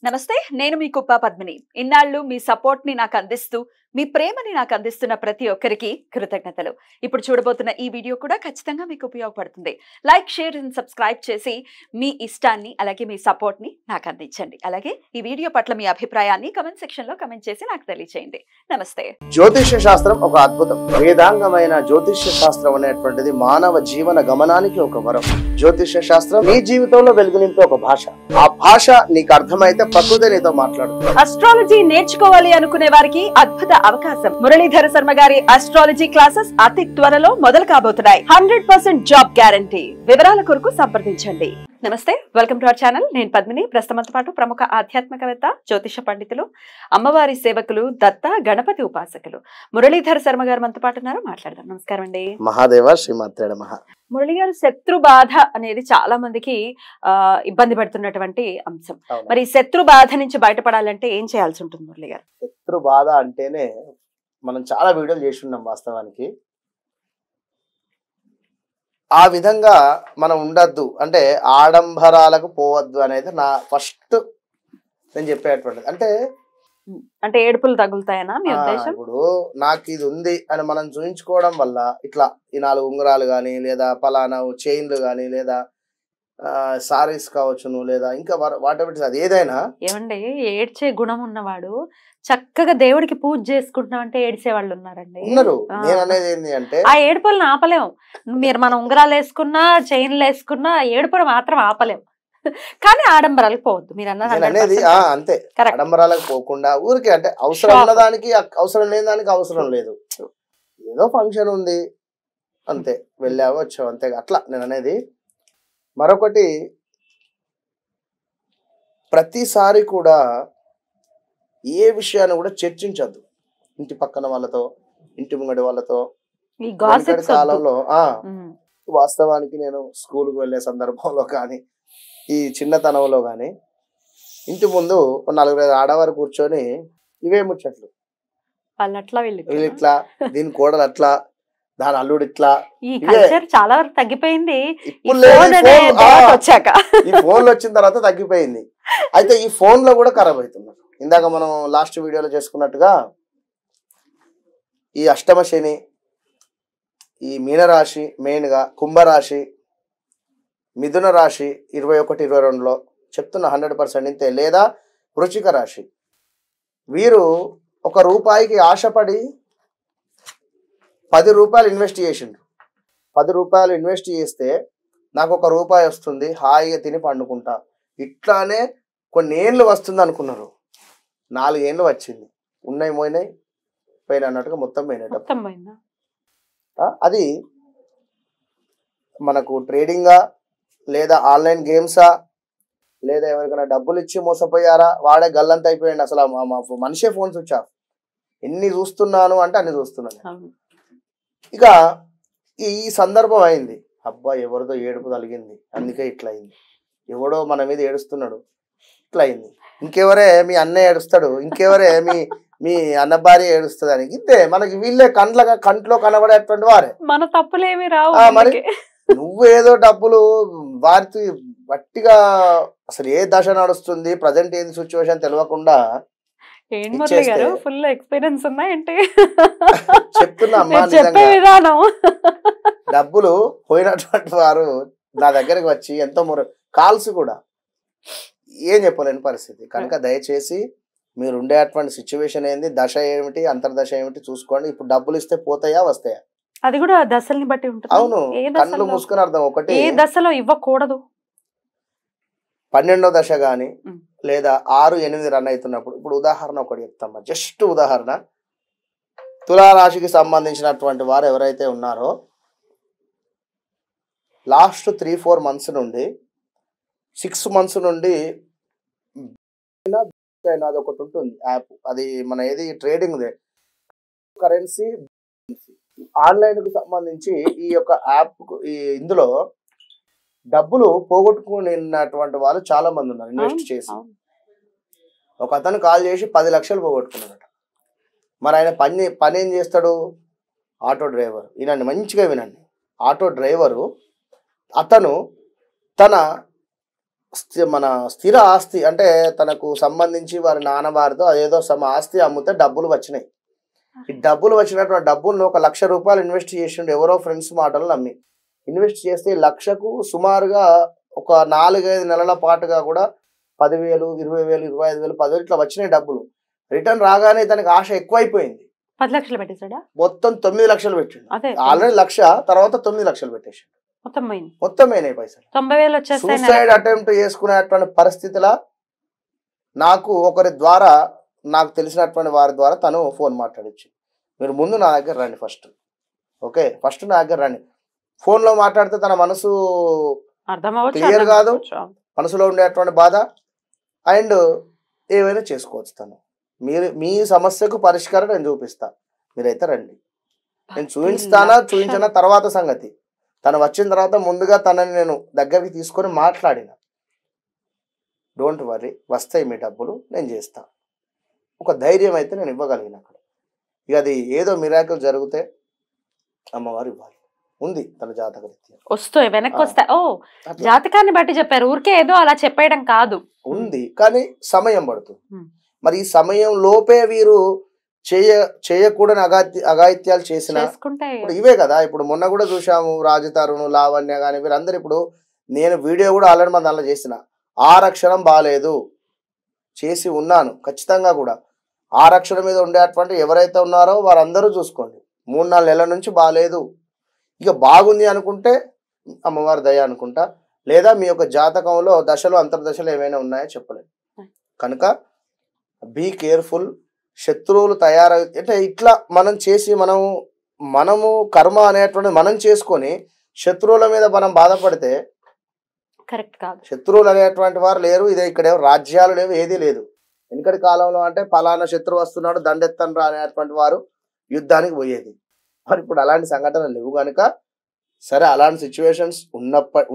నమస్తే, నేను మీ కుప్ప పద్మిని. ఇన్నాళ్ళు మీ సపోర్ట్ ని నాకు అందిస్తూ, మీ ప్రేమని నాకు అందిస్తున్న ప్రతి ఒక్కరికి కృతజ్ఞతలు. ఇప్పుడు చూడబోతున్న ఈ వీడియో కూడా ఖచ్చితంగా మీకు ఉపయోగపడుతుంది. లైక్, షేర్ అండ్ సబ్స్క్రైబ్ చేసి మీ ఇష్టాన్ని అలాగే మీ సపోర్ట్ ని నాకు అందించండి. అలాగే ఈ వీడియో పట్ల మీ అభిప్రాయాన్ని కమెంట్ సెక్షన్ లో కమెంట్ చేసి నాకు తెలియజేయండి. నమస్తే. జ్యోతిష్య శాస్త్రం ఒక అద్భుతం. వేదాంగమైన జ్యోతిష్య శాస్త్రం అనేటువంటిది మానవ జీవన గమనానికి ఒక వరం. జ్యోతిష్య శాస్త్రం నీ జీవితంలో వెలుగునింపే ఒక భాష. ఆ భాష నీకు అర్థమైతే ప్రకృతి నీతో మాట్లాడుతుంది. అస్ట్రాలజీ నేర్చుకోవాలి అనుకునే వారికి అద్భుత అవకాశం. మురళీధర శర్మ గారి అస్ట్రాలజీ క్లాసెస్ అతి త్వరలో మొదలు కాబోతున్నాయి. 100% జాబ్ గ్యారంటీ. వివరాల కొరకు సంప్రదించండి. నమస్తే, వెల్కమ్ టు అవర్ ఛానల్. నేను పద్మిని. ప్రస్తుతంతో పాటు ప్రముఖ ఆధ్యాత్మికవేత్త, జ్యోతిష పండితులు, అమ్మవారి సేవకులు, దత్త గణపతి ఉపాసకులు మురళీధర శర్మ గారు మనతో పాటు ఉన్నారు. మాట్లాడదాం. నమస్కారం అండి. మహాదేవ శ్రీమాత్రే నమః. మురళి గారు, శత్రు బాధ అనేది చాలా మందికి ఇబ్బంది పడుతున్నటువంటి అంశం. మరి శత్రు బాధ నుంచి బయటపడాలంటే ఏం చేయాల్సి ఉంటుంది మురళి గారు? శత్రు బాధ అంటేనే మనం చాలా వీడియోలు చేసి ఉన్నాం. వాస్తవానికి ఆ విధంగా మనం ఉండద్దు, అంటే ఆడంబరాలకు పోవద్దు అనేది నా ఫస్ట్ నేను చెప్పేటువంటిది. అంటే ఏడుపులు తగులుతాయనా మీ ఉద్దేశం? ఇప్పుడు నాకు ఇది ఉంది అని మనం చూపించుకోవడం వల్ల ఇట్లా ఈ 4 ఉంగరాలు కానీ, లేదా పలానా చైన్లు కానీ, లేదా సారీస్ కావచ్చును, లేదా ఇంకా వాటి అది ఏదైనా. ఏమండి, ఏడ్చే గుణం ఉన్నవాడు చక్కగా దేవుడికి పూజ చేసుకుంటున్నాం అంటే ఏడ్చే వాళ్ళు ఉన్నారండి. ఉన్నారు. నేను అనేది ఏంటి అంటే ఆ ఏడుపులను ఆపలేం. మనం ఉంగరాలు వేసుకున్నా, చైన్లు వేసుకున్నా ఏడుపులు మాత్రం ఆపలేం. కానీ ఆడంబరాలకు పోవద్దు మీరు అనేది అంతే. ఆడంబరాలకు పోకుండా ఊరికే, అంటే అవసరం ఉన్నదానికి అవసరం లేని దానికి అవసరం లేదు. ఏదో ఫంక్షన్ ఉంది అంతే, వెళ్ళావో వచ్చావు అంతే, అట్లా నేను అనేది. మరొకటి, ప్రతిసారి కూడా ఏ విషయాన్ని కూడా చర్చించద్దు ఇంటి పక్కన వాళ్ళతో, ఇంటి ముంగడి వాళ్ళతో. కాలంలో వాస్తవానికి నేను స్కూల్కి వెళ్ళే సందర్భంలో కానీ, ఈ చిన్నతనంలో కానీ, ఇంటి ముందు 4-5 ఆడవారు కూర్చొని ఇవే ముచ్చట్లు. వీళ్ళు ఇట్లా, దీని కోడలు అట్లా, దాని అల్లుడు ఇట్లా. ఈ కల్చర్ చాలా వరకు తగ్గిపోయింది. ఈ ఫోన్లు వచ్చిన తర్వాత తగ్గిపోయింది. అయితే ఈ ఫోన్ లో కూడా ఖరాబ్ అవుతున్నారు. ఇందాక మనం లాస్ట్ వీడియోలో చేసుకున్నట్టుగా ఈ అష్టమ శని, ఈ మీనరాశి, మెయిన్ గా కుంభరాశి, మిథున రాశి 21-22లో చెప్తున్న 100% ఇంతే, లేదా వృశ్చిక రాశి, వీరు ₹1 ఆశపడి ₹10 ఇన్వెస్ట్ చేసిండ్రు. ₹10 ఇన్వెస్ట్ చేస్తే నాకు ₹1 వస్తుంది, హాయిగా తిని పండుకుంటా, ఇట్లానే కొన్ని ఏళ్ళు వస్తుంది అనుకున్నారు. 4 ఏళ్ళు వచ్చింది. ఉన్నాయి పోయినాయి, పోయిన అన్నట్టుగా మొత్తం పోయినాయి. అది మనకు ట్రేడింగా, లేదా ఆన్లైన్ గేమ్సా, లేదా ఎవరికైనా డబ్బులు ఇచ్చి మోసపోయారా, వాడే గల్లంత అయిపోయింది. అసలు మనిషే ఫోన్ స్విచ్ ఆఫ్. ఎన్ని చూస్తున్నాను అంటే అన్ని చూస్తున్నాను. ఇక ఈ సందర్భం అయింది, అబ్బా ఎవరిదో ఏడుపు తలిగింది, అందుకే ఇట్లా అయింది. ఎవడో మన మీద ఏడుస్తున్నాడు, ఇట్లా అయింది. ఇంకెవరే మీ అన్నయ్య ఏడుస్తాడు, ఇంకెవరే మీ అన్న భార్య ఏడుస్తుంది అని. ఇంతే, మనకి వీళ్ళే కంట్లో కనబడేటువంటి వారే. మన తప్పులేమి రావు. మరి నువ్వు ఏదో డబ్బులు వారికి గట్టిగా, అసలు ఏ దశ నడుస్తుంది, ప్రజెంట్ ఏంది సిచ్యువేషన్ తెలియకుండా ఫుల్ ఎక్స్పీరియన్స్ ఉన్నాయంటే చెప్తున్నా అమ్మా. డబ్బులు పోయినటువంటి వారు నా దగ్గరకు వచ్చి ఎంతో కాల్స్ కూడా ఏం చెప్పలేని పరిస్థితి. కనుక దయచేసి మీరు ఉండేటువంటి సిచ్యువేషన్ ఏంది, దశ ఏమిటి, అంతర్దశ ఏమిటి చూసుకోండి. ఇప్పుడు డబ్బులు ఇస్తే పోతాయా వస్తాయా, అది కూడా దశల్ని బట్టి ఉంటుంది. అవును, కళ్ళు మూసుకుని అర్థం. ఒకటి, ఏ దశలో ఇవ్వకూడదు, 12వ దశ గాని, లేదా 6-8 రన్ అవుతున్నప్పుడు. ఇప్పుడు ఉదాహరణ ఒకటి చెప్తామా, జస్ట్ ఉదాహరణ. తులారాశికి సంబంధించినటువంటి వారు ఎవరైతే ఉన్నారో, లాస్ట్ 3-4 మంత్స్ నుండి 6 మంత్స్ నుండి అది ఒకటి ఉంటుంది యాప్. అది మన ఏది ట్రేడింగ్ కరెన్సీ ఆన్లైన్ కు సంబంధించి ఈ యొక్క యాప్, ఇందులో డబ్బులు పోగొట్టుకున్నటువంటి వాళ్ళు చాలా మంది ఉన్నారు. ఇన్వెస్ట్ చేసి ఒక అతను కాల్ చేసి 10 లక్షలు పోగొట్టుకున్నాడట. మరి ఆయన పని ఏం చేస్తాడు? Auto driver. వినండి, మంచిగా వినండి. ఆటో డ్రైవరు అతను తన మన స్థిర ఆస్తి అంటే తనకు సంబంధించి వారి నాన్న వారితో అదేదో ఆస్తి అమ్మితే డబ్బులు వచ్చినాయి. ఈ డబ్బులు వచ్చినటువంటి డబ్బులను 1 లక్ష రూపాయలు ఇన్వెస్ట్ చేసిండు ఎవరో ఫ్రెండ్స్ మాటలు నమ్మి. ఇన్వెస్ట్ చేస్తే లక్షకు సుమారుగా ఒక 4-5 నెలల పాటుగా కూడా 10,000, 20,000, 25,000, 10,000 ఇట్లా వచ్చినాయి డబ్బులు. రిటర్న్ రాగానే తనకి ఆశ ఎక్కువైపోయింది. 10 లక్షలు పెట్టేశాడా? మొత్తం 9 లక్షలు పెట్టిండు. ఆల్రెడీ 1,00,000 తర్వాత 9 లక్షలు పెట్టేసిండు. మొత్తం అయినాయి పైసలు. 90,000 వచ్చేస్తాయి. సూసైడ్ అటెంప్ట్ చేసుకునేటువంటి పరిస్థితిలో నాకు ఒకరి ద్వారా, నాకు తెలిసినటువంటి వారి ద్వారా తను ఫోన్ మాట్లాడచ్చు. మీరు ముందు నా దగ్గర రండి ఫస్ట్. ఓకే, ఫస్ట్ నా దగ్గర రండి. ఫోన్లో మాట్లాడితే తన మనసు క్లియర్ కాదు, మనసులో ఉండేటువంటి బాధ అండ్ ఏమైనా చేసుకోవచ్చు. తను మీ సమస్యకు పరిష్కారం నేను చూపిస్తా. మీరైతే రండి, నేను చూపించనా తర్వాత సంగతి. తను వచ్చిన తర్వాత ముందుగా తనని నేను దగ్గరికి తీసుకొని మాట్లాడిన. డోంట్ వరీ, వస్తాయి మీ డబ్బులు, నేను చేస్తా. ఒక ధైర్యం అయితే నేను ఇవ్వగలిగిన అక్కడ. ఇక అది ఏదో మిరాకిల్ జరిగితే అమ్మవారు ఇవ్వాలి. ఉంది తన జాతక రీత్యా వస్తాయి, వెనక్కి వస్తాయి. ఓ, జాతకాన్ని బట్టి చెప్పారు, ఊరికే ఏదో అలా చెప్పేయడం కాదు. ఉంది కానీ సమయం పడుతుంది. మరి ఈ సమయం లోపే వీరు చేయకూడని అఘాయిత్యాలు చేసిన ఇప్పుడు ఇవే కదా. ఇప్పుడు మొన్న కూడా చూసాము, రాజతరుణ్, లావణ్య కానీ వీరందరూ. ఇప్పుడు నేను వీడియో కూడా ఆల్రెడీ మన దాంట్లో చేసిన. 6 అక్షరం బాగాలేదు చేసి ఉన్నాను ఖచ్చితంగా కూడా. 6 అక్షరం మీద ఉండేటువంటి ఎవరైతే ఉన్నారో వారందరూ చూసుకోండి. 3-4 నెలల నుంచి బాగాలేదు. ఇక బాగుంది అనుకుంటే అమ్మవారి దయ అనుకుంటా, లేదా మీ యొక్క జాతకంలో దశలు అంతర్దశలు ఏమైనా ఉన్నాయో చెప్పలేదు. కనుక బీ కేర్ఫుల్. శత్రువులు అంటే ఇట్లా మనం చేసి మనము కర్మ అనేటువంటి మనం చేసుకొని శత్రువుల మీద మనం బాధపడితే కరెక్ట్ కాదు. శత్రువులు అనేటువంటి వారు లేరు. ఇదే ఇక్కడ రాజ్యాలు లేవు, ఏదీ లేదు. వెనుకటి కాలంలో అంటే ఫలానా శత్రువు వస్తున్నాడు దండెత్తను రా అనేటువంటి వారు యుద్ధానికి పోయేది. మరి ఇప్పుడు అలాంటి సంఘటనలు లేవు కనుక సరే, అలాంటి సిచ్యువేషన్స్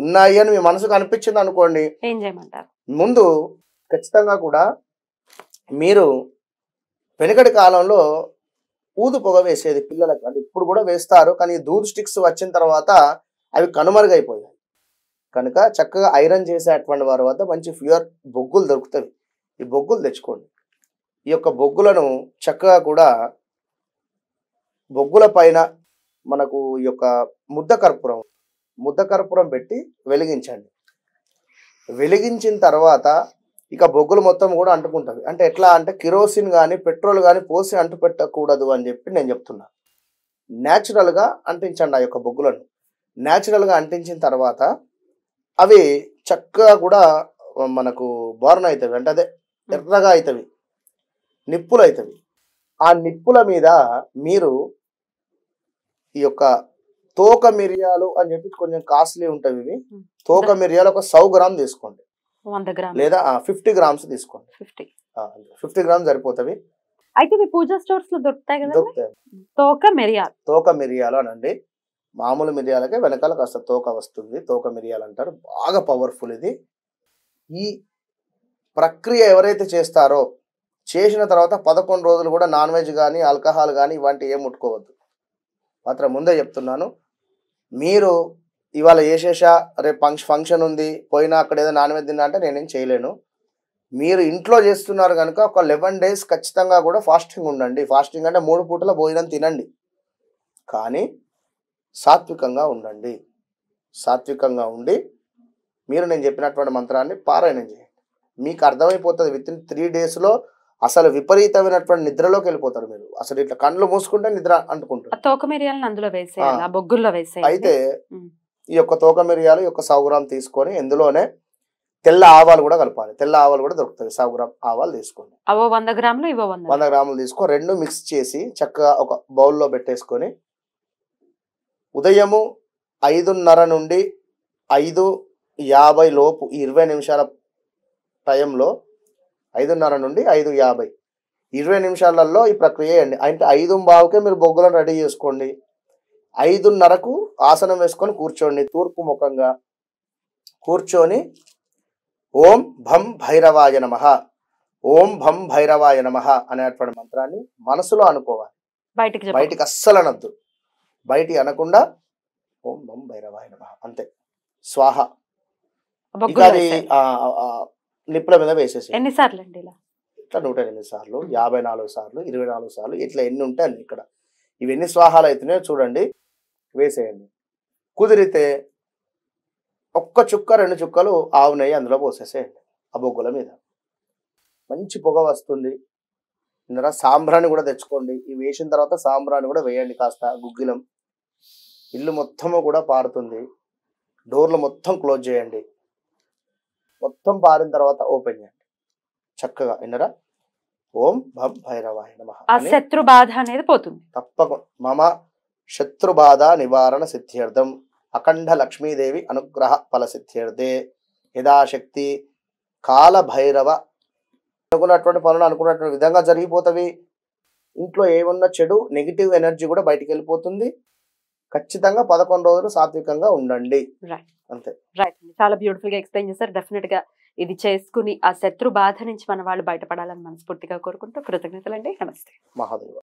ఉన్నాయి అని మీ మనసుకు అనిపించింది అనుకోండి, ఏం చేయమంటారు? ముందు ఖచ్చితంగా కూడా మీరు వెనుకటి కాలంలో ఊదు పొగ వేసేది పిల్లలకు. అంటే ఇప్పుడు కూడా వేస్తారు, కానీ దూద్ స్టిక్స్ వచ్చిన తర్వాత అవి కనుమరుగైపోయాయి. కనుక చక్కగా ఐరన్ చేసేటువంటి వారి వద్ద మంచి ప్యూర్ బొగ్గులు దొరుకుతాయి. ఈ బొగ్గులు తెచ్చుకోండి. ఈ యొక్క బొగ్గులను చక్కగా కూడా బొగ్గుల పైన మనకు ఈ యొక్క ముద్ద కర్పూరం పెట్టి వెలిగించండి. వెలిగించిన తర్వాత ఇక బొగ్గులు మొత్తం కూడా అంటుకుంటుంది. అంటే ఎట్లా అంటే కిరోసిన్ కానీ పెట్రోల్ కానీ పోసి అంటు పెట్టకూడదు అని చెప్పి నేను చెప్తున్నా. న్యాచురల్గా అంటించండి. ఆ యొక్క బొగ్గులను న్యాచురల్గా అంటించిన తర్వాత అవి చక్కగా కూడా మనకు బోర్న్ అవుతాయి. అంటే అదే ఎర్రగా అవుతాయి, నిప్పులు అవుతాయి. ఆ నిప్పుల మీద మీరు ఈ యొక్క తోక మిరియాలు అని చెప్పి కొంచెం కాస్ట్లీ ఉంటాయి ఇవి. తోక మిరియాలు ఒక 100 గ్రామ్ తీసుకోండి, 100 గ్రాములు లేదా 50 గ్రామ్స్ తీసుకోండి. 50 గ్రామ్స్ సరిపోతాయి. అయితే మీ పూజా స్టోర్స్ లో దొరుకుతాయి కదా. దొరుకుతాయి. తోక మిరియాలు అనండి. మామూలు మిరియాలకే వెనకాల కాస్త తోక వస్తుంది. తోక మిరియాలు అంటారు. బాగా పవర్ఫుల్ ఇది. ఈ ప్రక్రియ ఎవరైతే చేస్తారో చేసిన తర్వాత 11 రోజులు కూడా నాన్ వెజ్ కానీ ఆల్కహాల్ కానీ ఇలాంటివి ఏం ముట్టుకోవద్దు. మాత్రం ముందే చెప్తున్నాను. మీరు ఇవాళ చేసేసా, రేపు ఫంక్షన్ ఉంది పోయినా అక్కడ ఏదో నాన్ వెజ్ తిన్నా అంటే నేనేం చేయలేను. మీరు ఇంట్లో చేస్తున్నారు కనుక ఒక 11 days ఖచ్చితంగా కూడా ఫాస్టింగ్ ఉండండి. ఫాస్టింగ్ అంటే 3 పూటల భోజనం తినండి, కానీ సాత్వికంగా ఉండండి. సాత్వికంగా ఉండి మీరు నేను చెప్పినటువంటి మంత్రాన్ని పారాయణం చేయండి. మీకు అర్థమైపోతుంది. వితిన్ 3 days అసలు విపరీతమైనటువంటి నిద్రలోకి వెళ్ళిపోతారు మీరు. అసలు ఇట్లా కళ్ళు మూసుకుంటే నిద్ర అంటుకుంటారు. తోక మిరియాలను అందులో వేసేయాలి, బొగ్గుల్లో వేసేయాలి. అయితే ఈ యొక్క తోక మిరియాలు 100 గ్రామ్ తీసుకొని ఇందులోనే తెల్ల ఆవాలు కూడా కలపాలి. తెల్ల ఆవాలు కూడా దొరుకుతాయి. 100 గ్రామ్ ఆవాలు తీసుకోండి. అవో 100 గ్రాములు, ఇవో 100 గ్రాములు తీసుకో. 2 మిక్స్ చేసి చక్కగా ఒక బౌల్లో పెట్టేసుకొని ఉదయము 5:30 నుండి 5:50 లోపు 20 నిమిషాల టైంలో 5:30 నుండి 5:50 20 నిమిషాలలో ఈ ప్రక్రియ చేయండి. అంటే 5:15కే మీరు బొగ్గులను రెడీ చేసుకోండి. 5:30కు ఆసనం వేసుకొని కూర్చోండి. తూర్పు ముఖంగా కూర్చొని ఓం భం భైరవాయ నమః, ఓం భం భైరవాయ నమః అనేటువంటి మంత్రాన్ని మనసులో అనుకోవాలి. బయటికి అస్సలు అనద్దు. బయటికి అనకుండా ఓం భం భైరవాయ నమః అంతే. స్వాహ బొగ్గులో అది వేసేయాలి. నిప్పుల మీద వేసేసి ఎన్నిసార్లు అండి ఇలా? ఇట్లా 108 సార్లు, 54 సార్లు, 24 సార్లు, ఇట్లా ఎన్ని ఉంటాయి అన్ని ఇక్కడ. ఇవన్నీ స్వాహాలు అవుతున్నాయో చూడండి, వేసేయండి. కుదిరితే ఒక్క చుక్క 2 చుక్కలు ఆవు నెయ్యి అందులో పోసేసేయండి ఆ బొగ్గుల మీద. మంచి పొగ వస్తుంది. ఇందులో సాంబ్రాన్ని కూడా తెచ్చుకోండి. ఇవి వేసిన తర్వాత సాంబ్రాన్ని కూడా వేయండి కాస్త గుగ్గిలం. ఇల్లు మొత్తము కూడా పారుతుంది. డోర్లు మొత్తం క్లోజ్ చేయండి. మొత్తం పారిన తర్వాత ఓపెన్ చేయండి చక్కగా. విన్నరా? ఓం భం భైరవాయ నమః ఆ అని శత్రు బాధ అనేది పోతుంది. తప్పకుండా. మమ శత్రుబాధ నివారణ సిద్ధ్యర్థం అఖండ లక్ష్మీదేవి అనుగ్రహ ఫల సిద్ధ్యర్థే యథాశక్తి కాల భైరవ అనుకున్నటువంటి పనులు అనుకున్నటువంటి విధంగా జరిగిపోతవి. ఇంట్లో ఏమున్న చెడు నెగిటివ్ ఎనర్జీ కూడా బయటికి వెళ్ళిపోతుంది. ఖచ్చితంగా 11 రోజులు సాత్వికంగా ఉండండి. రైట్ అంతే. రైట్ అండి, చాలా బ్యూటిఫుల్ గా ఎక్స్ప్లెయిన్ చేశారు. డెఫినెట్ గా ఇది చేసుకుని ఆ శత్రు బాధ నుంచి మన వాళ్ళు బయటపడాలని మనస్ఫూర్తిగా కోరుకుంటూ కృతజ్ఞతలండి. నమస్తే. మహాదేవ.